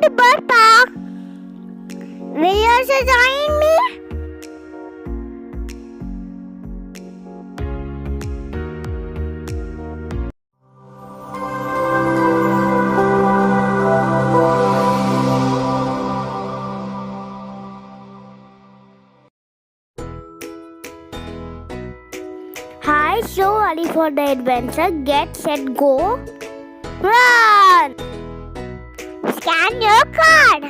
going to bird park. Will you also join me? Hi, so ready for the adventure. Get set, go. Run! Scan your card.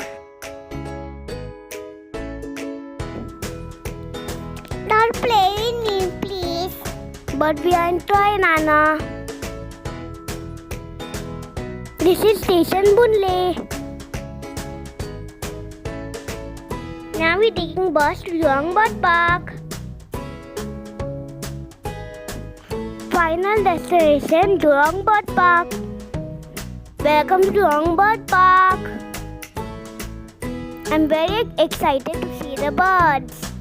Don't play with me, please. But we are in toy, Nana. This is Station Bunle. Now we're taking bus to Jurong Bird Park. Final destination, Jurong Bird Park. Welcome to Jurong Bird Park. I'm very excited to see the birds.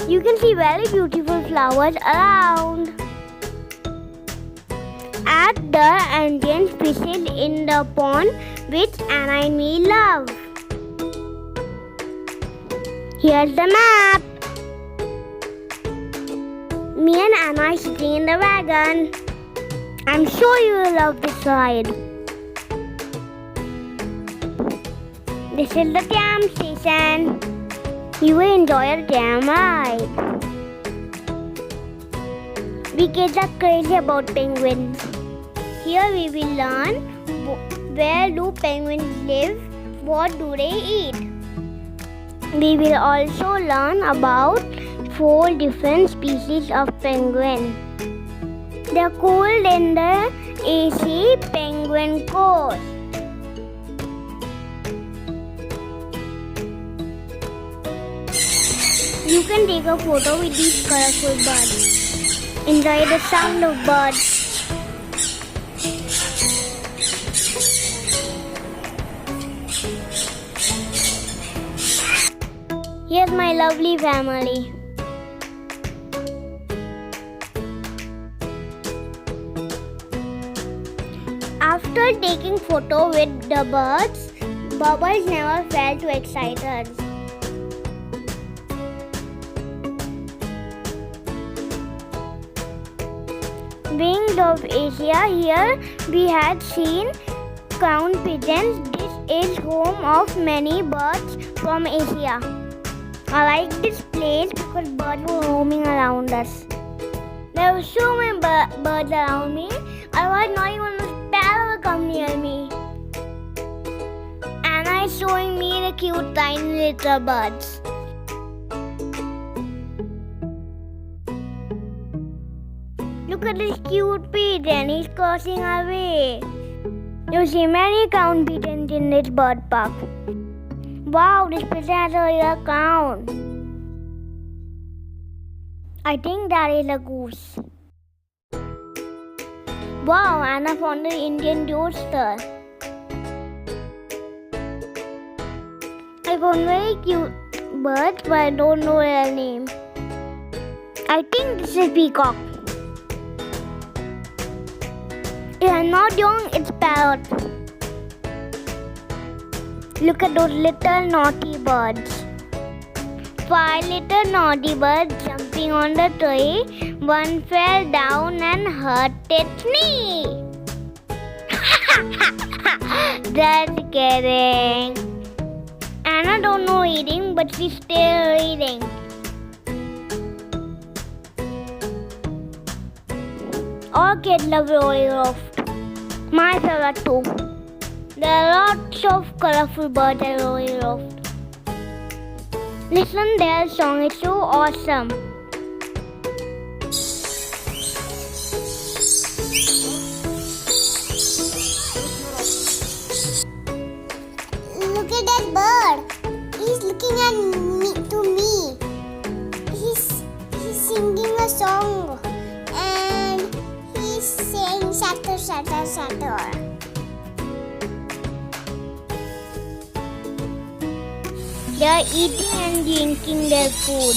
You can see very beautiful flowers around. At the entrance, fishes in the pond which Anna and me love. Here's the map. Me and Anna are sitting in the wagon. I'm sure you will love this ride. This is the tram station. You will enjoy a tram ride. We kids are crazy about penguins. Here we will learn where do penguins live, what do they eat. We will also learn about 4 different species of penguin. They are cooled in the AC penguin coast. You can take a photo with these colorful birds. Enjoy the sound of birds. Here's my lovely family. After taking photo with the birds, Bubbles never felt too excited. Wings of Asia, here we had seen crown pigeons. This is home of many birds from Asia. I like this place because birds were roaming around us. There were so many birds around me. I was not even a sparrow will come near me. Anna is showing me the cute tiny little birds. Look at this cute pigeon. He's crossing our way. You see many crown pigeons in this bird park. Wow, this pigeon has a real crown. I think that is a goose. Wow, Anna found an Indian rooster. I found very cute birds, but I don't know their name. I think this is peacock. If I'm not wrong, it's parrot. Look at those little naughty birds. 5 little naughty birds jumping on the tree. One fell down and hurt its knee. Just kidding. Anna don't know reading, but she's still reading. All kids love Rolling Loft. My favorite too. There are lots of colorful birds at Rolling Loft. Listen their song, it's so awesome. Look at that bird. He's looking at me He's singing a song and he's saying shatter, shatter, shatter. They are eating and drinking their food.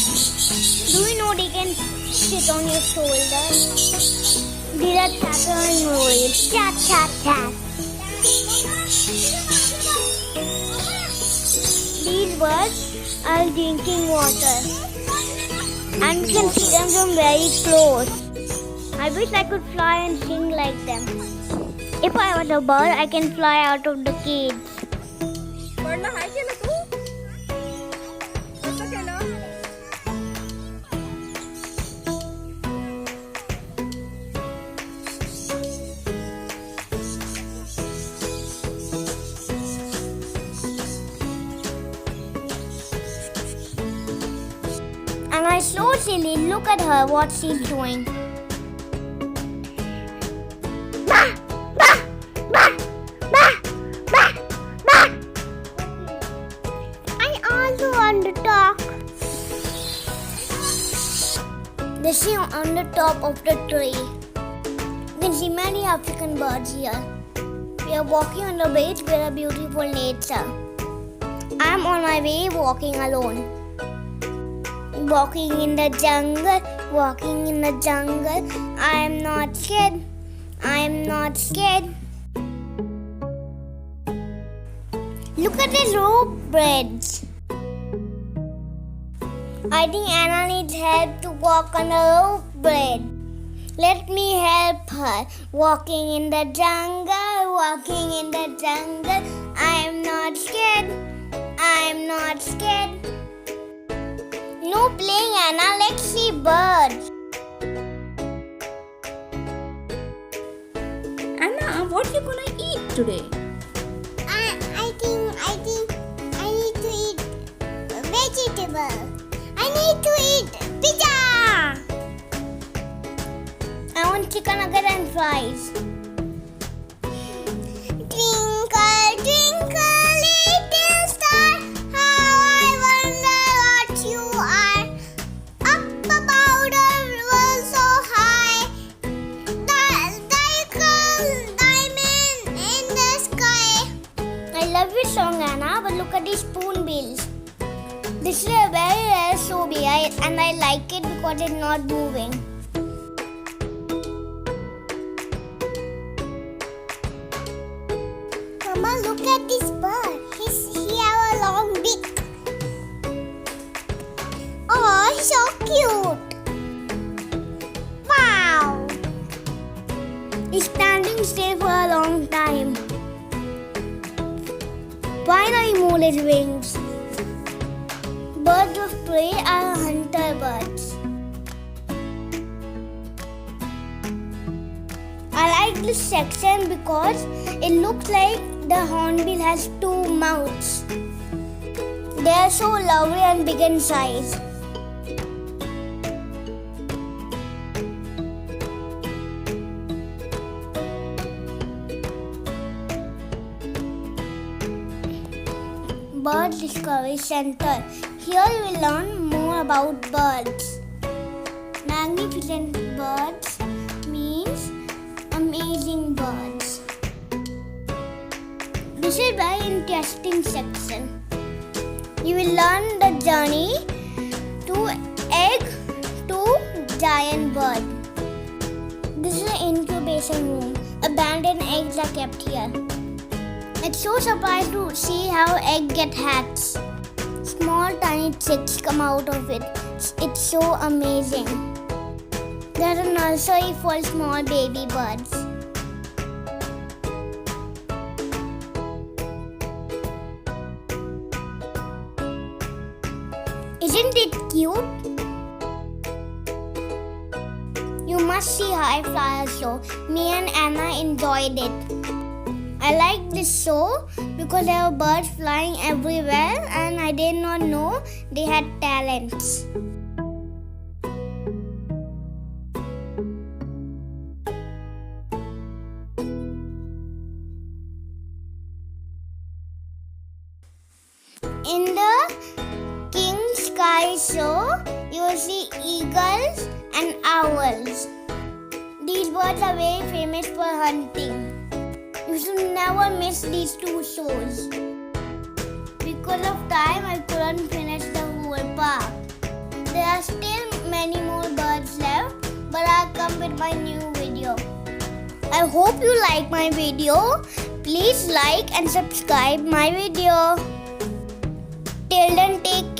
Do you know they can sit on your shoulder? They are chattering away. Chat, chat, chat. birds are drinking water. And you can see them from very close. I wish I could fly and sing like them. If I was a bird, I can fly out of the cage. पढ़ना है केलं तू? कसं केलं? And I so silly, look at her, what she's doing. Bah! Bah! Bah! Bah! Bah! Bah! I also want to talk. They sit on the top of the tree. You can see many African birds here. We are walking on the beach with a beautiful nature. I am on my way walking alone. Walking in the jungle, walking in the jungle. I am not scared. I am not scared. Look at this rope bridge. I think Anna needs help to walk on the rope bridge. Let me help her. Walking in the jungle, walking in the jungle. I am not scared. I am not scared. No playing, Anna. Let's see birds. Anna, what you gonna eat today? I think I need to eat vegetable. I need to eat pizza. I want chicken nugget and fries. Twinkle, twinkle, little star, how I wonder what you are. Up above the world so high, diamond in the sky. I love this song, Anna, but look at these spoonbills. This is a very rare sobi, and I like it because it's not moving. Mama, look at this bird. He have a long beak. Oh, he's so cute. Wow. He's standing still for a long time. Finally moved his wings. Birds of prey are hunter birds. I like this section because it looks like the hornbill has two mouths. They are so lovely and big in size. Bird Discovery Center. Here you will learn more about birds. Magnificent birds means amazing birds. This is a very interesting section. You will learn the journey to egg to giant bird. This is an incubation room. Abandoned eggs are kept here. It's so surprised to see how eggs get hatched. Small tiny chicks come out of it. It's so amazing. There's a nursery for small baby birds. Isn't it cute? You must see High Flyer show. Me and Anna enjoyed it. I like this show because there were birds flying everywhere and I did not know they had talents. In the King Sky show, you will see eagles and owls. These birds are very famous for hunting. You should never miss these two shows. Because of time, I couldn't finish the whole park. There are still many more birds left, but I'll come with my new video. I hope you like my video. Please like and subscribe my video. Children take